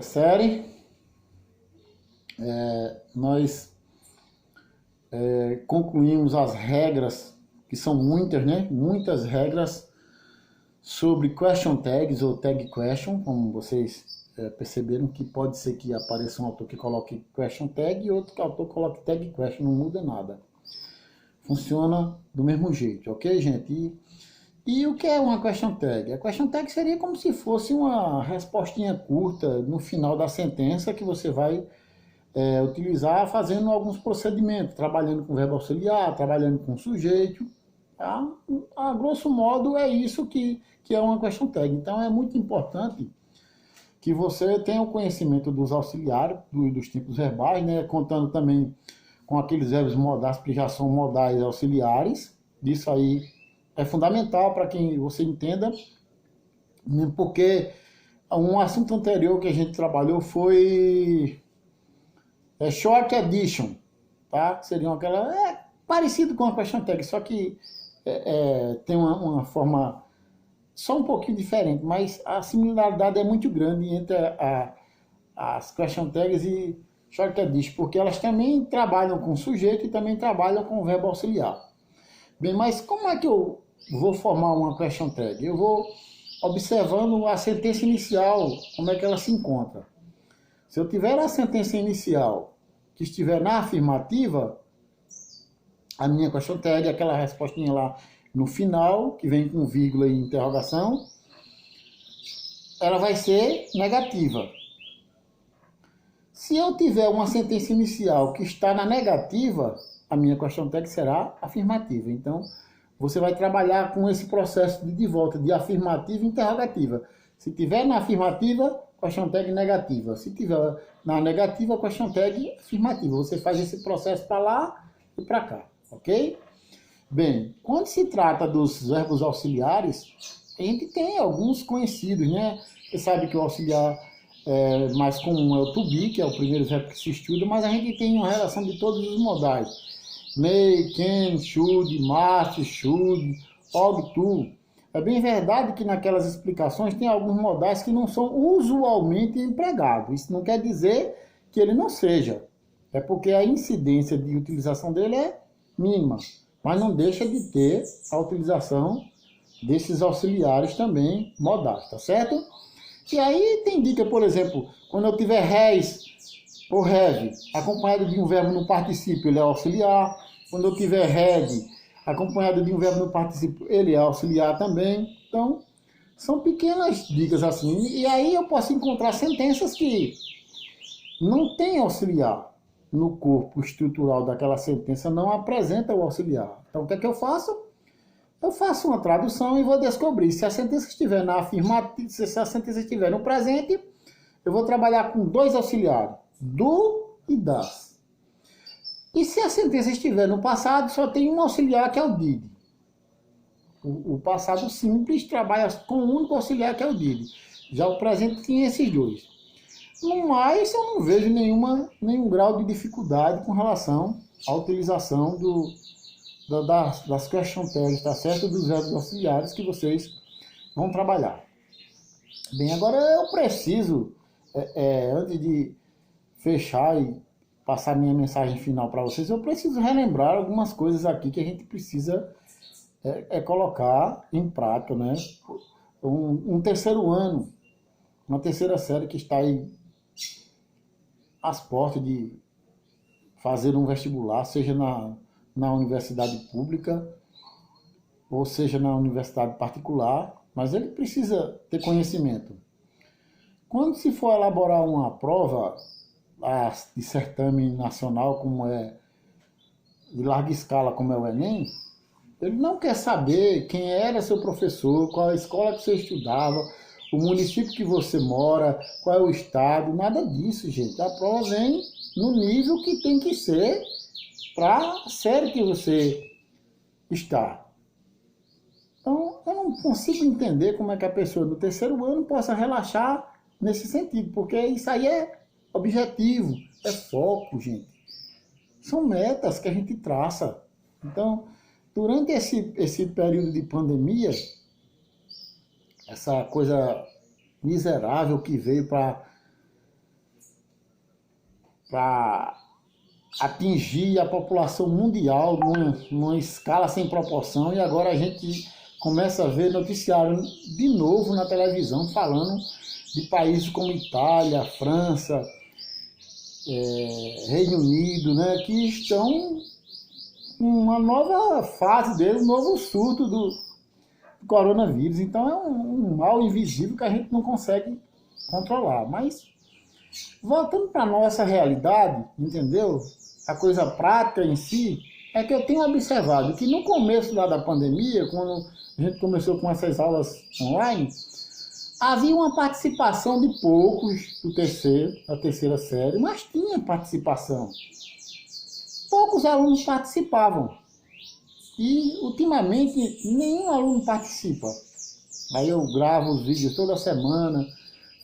série, nós concluímos as regras, que são muitas, né? Muitas regras sobre question tags ou tag question, como vocês perceberam que pode ser que apareça um autor que coloque question tag e outro que autor coloque tag question, não muda nada. Funciona do mesmo jeito, ok, gente? E o que é uma question tag? A question tag seria como se fosse uma respostinha curta no final da sentença que você vai utilizar fazendo alguns procedimentos, trabalhando com verbo auxiliar, trabalhando com sujeito. Tá? A grosso modo é isso que é uma question tag. Então é muito importante que você tenha o conhecimento dos auxiliares, dos tipos verbais, né? Contando também com aqueles verbos modais que já são modais auxiliares. Isso aí é fundamental para que você entenda, porque um assunto anterior que a gente trabalhou foi short addition, tá? Seriam aquela parecido com a question tag, só que tem uma forma só um pouquinho diferente, mas a similaridade é muito grande entre as question tags e short addition, porque elas também trabalham com sujeito e também trabalham com verbo auxiliar. Bem, mas como é que eu vou formar uma question tag? Eu vou observando a sentença inicial, como é que ela se encontra. Se eu tiver a sentença inicial que estiver na afirmativa, a minha question tag, aquela respostinha lá no final, que vem com vírgula e interrogação, ela vai ser negativa. Se eu tiver uma sentença inicial que está na negativa, a minha question tag será afirmativa. Então, você vai trabalhar com esse processo de volta de afirmativa e interrogativa. Se tiver na afirmativa, question tag negativa. Se tiver na negativa, question tag afirmativa. Você faz esse processo para lá e para cá, ok? Bem, quando se trata dos verbos auxiliares, a gente tem alguns conhecidos, né? Você sabe que o auxiliar mais comum é o to be, que é o primeiro verbo que se estuda, mas a gente tem uma relação de todos os modais. May, can, should, must, should, ought to. É bem verdade que naquelas explicações tem alguns modais que não são usualmente empregados. Isso não quer dizer que ele não seja. É porque a incidência de utilização dele é mínima. Mas não deixa de ter a utilização desses auxiliares também modais, tá certo? E aí tem dica, por exemplo, quando eu tiver has ou have acompanhado de um verbo no particípio, ele é auxiliar. Quando eu tiver had acompanhado de um verbo no particípio, ele é auxiliar também. Então, são pequenas dicas assim. E aí eu posso encontrar sentenças que não têm auxiliar no corpo estrutural daquela sentença, não apresenta o auxiliar. Então, o que é que eu faço? Eu faço uma tradução e vou descobrir se a sentença estiver na afirmativa, se a sentença estiver no presente, eu vou trabalhar com dois auxiliares, do e das. E se a sentença estiver no passado, só tem um auxiliar que é o did. O passado simples trabalha com um único auxiliar que é o did. Já o presente tem esses dois. No mais, eu não vejo nenhum grau de dificuldade com relação à utilização das question tags, tá certo? Dos verbos auxiliares que vocês vão trabalhar. Bem, agora eu preciso, antes de fechar e passar minha mensagem final para vocês, eu preciso relembrar algumas coisas aqui que a gente precisa colocar em prática, né? Um terceiro ano, uma terceira série que está aí às portas de fazer um vestibular, seja na universidade pública ou seja na universidade particular, mas ele precisa ter conhecimento. Quando se for elaborar uma prova de certame nacional, como é de larga escala, como é o Enem, ele não quer saber quem era seu professor, qual a escola que você estudava, o município que você mora, qual é o estado, nada disso, gente. A prova vem no nível que tem que ser para a série que você está. Então, eu não consigo entender como é que a pessoa do terceiro ano possa relaxar nesse sentido, porque isso aí é objetivo, é foco, gente. São metas que a gente traça. Então, durante esse período de pandemia, essa coisa miserável que veio para para atingir a população mundial numa escala sem proporção, e agora a gente começa a ver noticiário de novo na televisão falando de países como Itália, França, Reino Unido, né, que estão uma nova fase dele, um novo surto do coronavírus. Então é um mal invisível que a gente não consegue controlar. Mas, voltando para a nossa realidade, entendeu? A coisa prática em si, é que eu tenho observado que no começo lá da pandemia, quando a gente começou com essas aulas online, havia uma participação de poucos da terceira série, mas tinha participação. Poucos alunos participavam. E, ultimamente, nenhum aluno participa. Aí eu gravo os vídeos toda semana,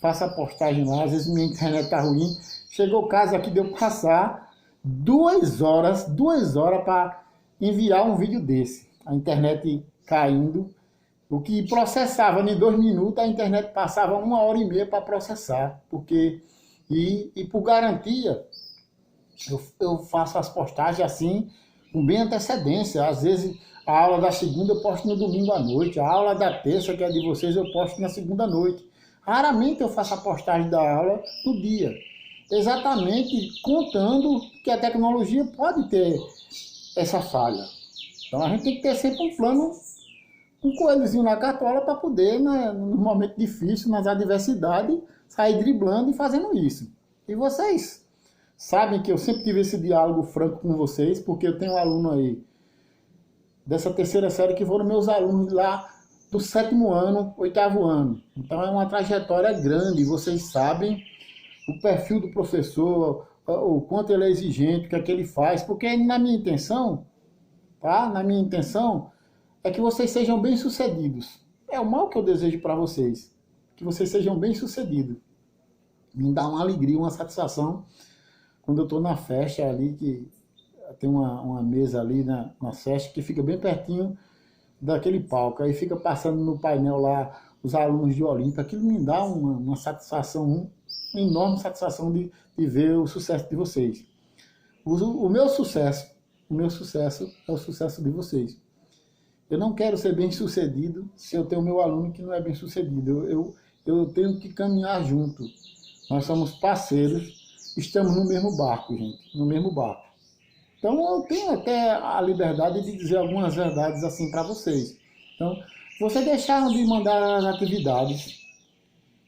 faço a postagem lá, às vezes minha internet está ruim. Chegou o caso aqui de eu passar 2 horas para enviar um vídeo desse. A internet caindo. O que processava em 2 minutos, a internet passava 1h30 para processar. E por garantia, eu faço as postagens assim, com bem antecedência. Às vezes a aula da segunda eu posto no domingo à noite, a aula da terça, que é de vocês, eu posto na segunda à noite. Raramente eu faço a postagem da aula no dia. Exatamente contando que a tecnologia pode ter essa falha. Então a gente tem que ter sempre um plano, um coelhozinho na cartola para poder, né, no momento difícil, nas adversidades, sair driblando e fazendo isso. E vocês sabem que eu sempre tive esse diálogo franco com vocês, porque eu tenho um aluno aí dessa terceira série que foram meus alunos lá do 7º ano, 8º ano. Então é uma trajetória grande, vocês sabem o perfil do professor, o quanto ele é exigente, o que é que ele faz, porque na minha intenção, tá? Na minha intenção é que vocês sejam bem-sucedidos. É o mal que eu desejo para vocês, que vocês sejam bem-sucedidos. Me dá uma alegria, uma satisfação quando eu estou na festa ali, que tem uma mesa ali na festa que fica bem pertinho daquele palco. Aí fica passando no painel lá os alunos de Olinda. Aquilo me dá uma satisfação, uma enorme satisfação de ver o sucesso de vocês. O meu sucesso é o sucesso de vocês. Eu não quero ser bem sucedido se eu tenho meu aluno que não é bem sucedido. Eu tenho que caminhar junto. Nós somos parceiros, estamos no mesmo barco, gente, no mesmo barco. Então eu tenho até a liberdade de dizer algumas verdades assim para vocês. Então, vocês deixaram de mandar as atividades,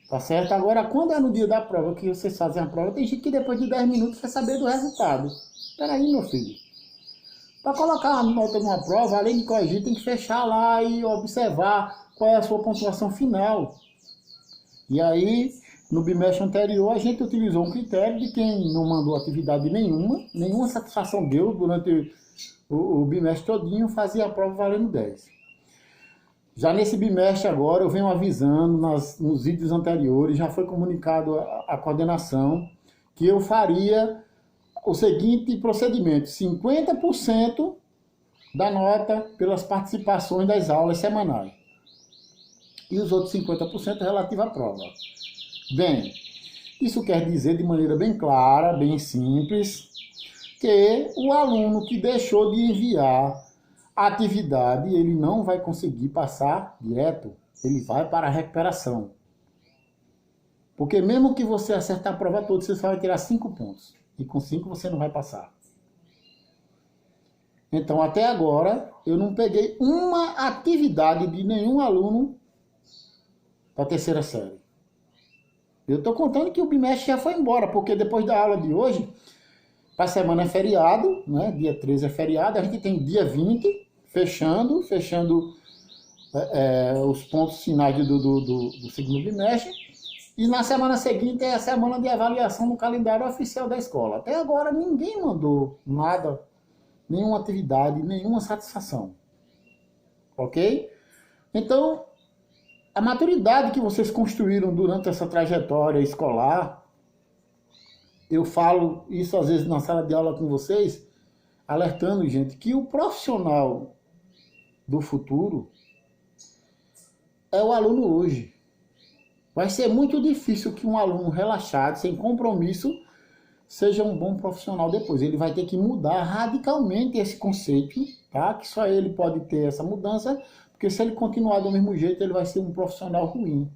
tá certo? Agora, quando é no dia da prova que vocês fazem a prova, tem gente que depois de 10 minutos quer saber do resultado. Espera aí, meu filho. Para colocar a nota numa prova, além de corrigir, tem que fechar lá e observar qual é a sua pontuação final. E aí, no bimestre anterior, a gente utilizou um critério de quem não mandou atividade nenhuma satisfação deu durante o bimestre todinho, fazia a prova valendo 10. Já nesse bimestre agora, eu venho avisando nos vídeos anteriores, já foi comunicado à coordenação, que eu faria o seguinte procedimento: 50% da nota pelas participações das aulas semanais. E os outros 50% relativo à prova. Bem, isso quer dizer de maneira bem clara, bem simples, que o aluno que deixou de enviar a atividade, ele não vai conseguir passar direto, ele vai para a recuperação. Porque mesmo que você acerte a prova toda, você só vai tirar 5 pontos. E com 5 você não vai passar. Então, até agora, eu não peguei uma atividade de nenhum aluno da terceira série. Eu estou contando que o bimestre já foi embora, porque depois da aula de hoje, a semana é feriado, né? Dia 13 é feriado, a gente tem dia 20, fechando os pontos finais do segundo bimestre. E na semana seguinte é a semana de avaliação no calendário oficial da escola. Até agora ninguém mandou nada, nenhuma atividade, nenhuma satisfação. Ok? Então, a maturidade que vocês construíram durante essa trajetória escolar, eu falo isso às vezes na sala de aula com vocês, alertando, gente, que o profissional do futuro é o aluno hoje. Vai ser muito difícil que um aluno relaxado, sem compromisso, seja um bom profissional depois. Ele vai ter que mudar radicalmente esse conceito, tá? Que só ele pode ter essa mudança, porque se ele continuar do mesmo jeito, ele vai ser um profissional ruim.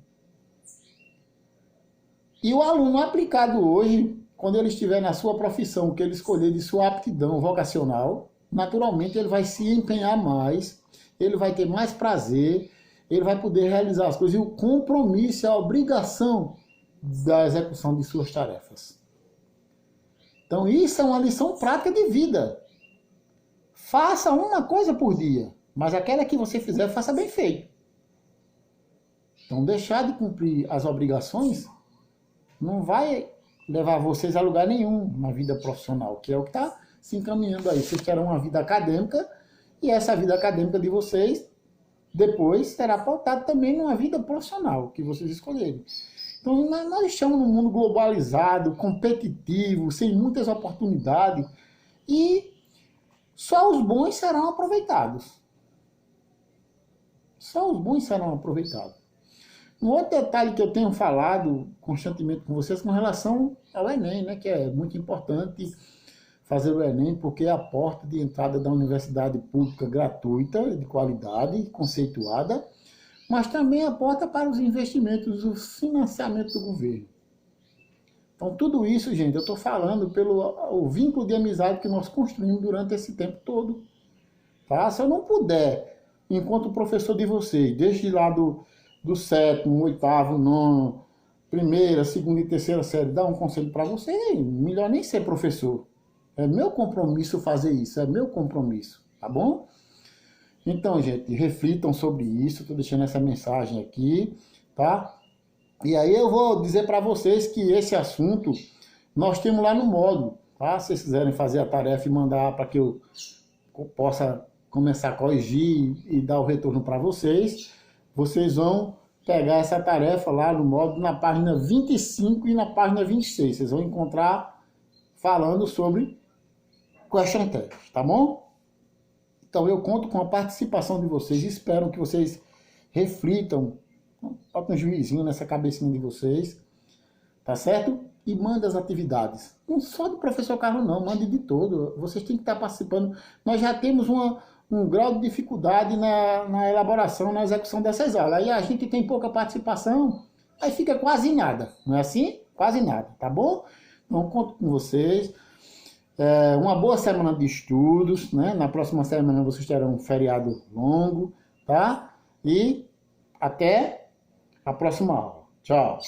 E o aluno aplicado hoje, quando ele estiver na sua profissão, que ele escolher de sua aptidão vocacional, naturalmente ele vai se empenhar mais, ele vai ter mais prazer, ele vai poder realizar as coisas. E o compromisso, a obrigação da execução de suas tarefas. Então isso é uma lição prática de vida. Faça uma coisa por dia, mas aquela que você fizer, faça bem feito. Então deixar de cumprir as obrigações não vai levar vocês a lugar nenhum na vida profissional, que é o que está se encaminhando aí. Vocês terão uma vida acadêmica e essa vida acadêmica de vocês depois será pautada também numa vida profissional que vocês escolherem. Então nós estamos num mundo globalizado, competitivo, sem muitas oportunidades e só os bons serão aproveitados. Só os bons serão aproveitados. Um outro detalhe que eu tenho falado constantemente com vocês com relação ao Enem, né, que é muito importante fazer o Enem, porque é a porta de entrada da universidade pública gratuita, de qualidade, conceituada, mas também a porta para os investimentos, o financiamento do governo. Então tudo isso, gente, eu estou falando pelo vínculo de amizade que nós construímos durante esse tempo todo. Tá? Se eu não puder, enquanto professor de vocês, desde lá do 7º, 8º, 9º, primeira, segunda e terceira série, dar um conselho para vocês, melhor nem ser professor. É meu compromisso fazer isso, é meu compromisso, tá bom? Então, gente, reflitam sobre isso, estou deixando essa mensagem aqui, tá? E aí eu vou dizer para vocês que esse assunto nós temos lá no módulo, tá? Se vocês quiserem fazer a tarefa e mandar para que eu possa começar a corrigir e dar o retorno para vocês, vocês vão pegar essa tarefa lá no módulo na página 25 e na página 26. Vocês vão encontrar falando sobre question text, tá bom? Então eu conto com a participação de vocês, espero que vocês reflitam, botem um juizinho nessa cabecinha de vocês, tá certo? E manda as atividades. Não só do professor Carlos não, mande de todo. Vocês têm que estar participando. Nós já temos um grau de dificuldade na elaboração, na execução dessas aulas. Aí a gente tem pouca participação, aí fica quase nada. Não é assim? Quase nada, tá bom? Então conto com vocês. Uma boa semana de estudos, né? Na próxima semana vocês terão um feriado longo, tá? E até a próxima aula. Tchau!